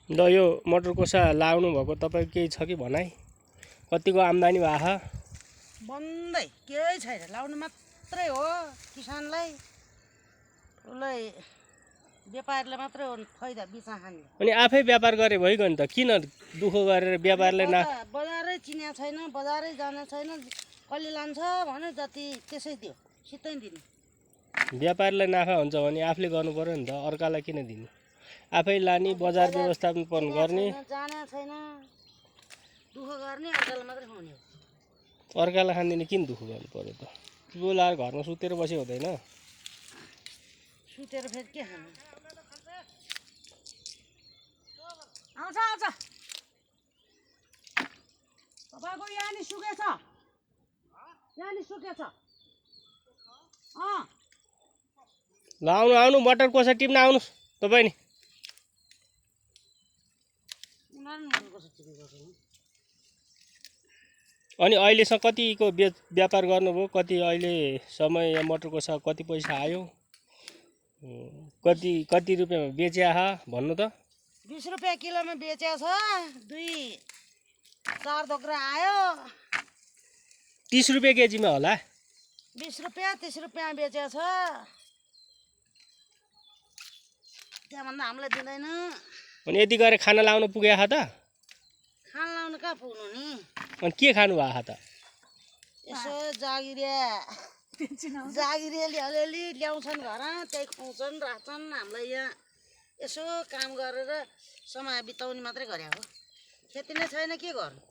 ल यो मटर कोसा लाउनु भएको तपाईँ केही छ कि भनाइ? कतिको आम्दानी भएको छ? बन्दै केही छैन, लाउनु मात्रै हो किसानलाई, उसलाई व्यापारीलाई मात्रै हो फाइदा बिचा खाने। अनि आफै व्यापार गरे भइगयो नि त, किन दुःख गरेर व्यापारले बजारै चिन्या छैन, बजारै जाने छैन, कसले लान्छ भन्यो जति त्यसै दियो, सितै दिने। व्यापारलाई नाफा हुन्छ भने आफूले गर्नु पर्यो नि त, अर्कालाई किन दिने? आफै लाने, बजार व्यवस्थापन गर्ने, जाने छैन, दुःख गर्ने, अर्कालाई मात्रै खुवाउने हो। अर्कालाई खाँदिने किन दुःख गर्नु पर्यो त? बोलाएर घरमा सुतेर बस्यो हुँदैन? सुतेर फेरि के खानु? आउँछ आउँछ, तपाईँको यहाँ नि सुकेछ, यहाँ नि सुकेछ। ल आउनु आउनु, मटर कोसा टिप्न आउनुहोस् तपाईँ नि। अनि अहिलेसम्म कतिको व्यापार गर्नुभयो? कति अहिले समय या मटर कोसा कति पैसा आयो? कति रुपियाँमा बेच्या भन्नु त? 20 रुपियाँ किलोमा बेचेको छ, 2-4 दोक्रा आयो। 30 रुपियाँ केजीमा होला? 20 रुपियाँ 30 रुपियाँ बेचेको छ, त्यहाँभन्दा हामीलाई दिँदैन। अनि यति गरेर खाना लाउन पुगेको त? खाना लाउनु कहाँ पुग्नु नि? अनि के खानु भएको त? यसो जागिरियाले अलिअलि ल्याउँछन् घर, त्यही खुवाउँछन् राख्छन्। हामीलाई यहाँ यसो काम गरेर समय बिताउने मात्रै गरे हो, खेती नै छैन, के गर्नु?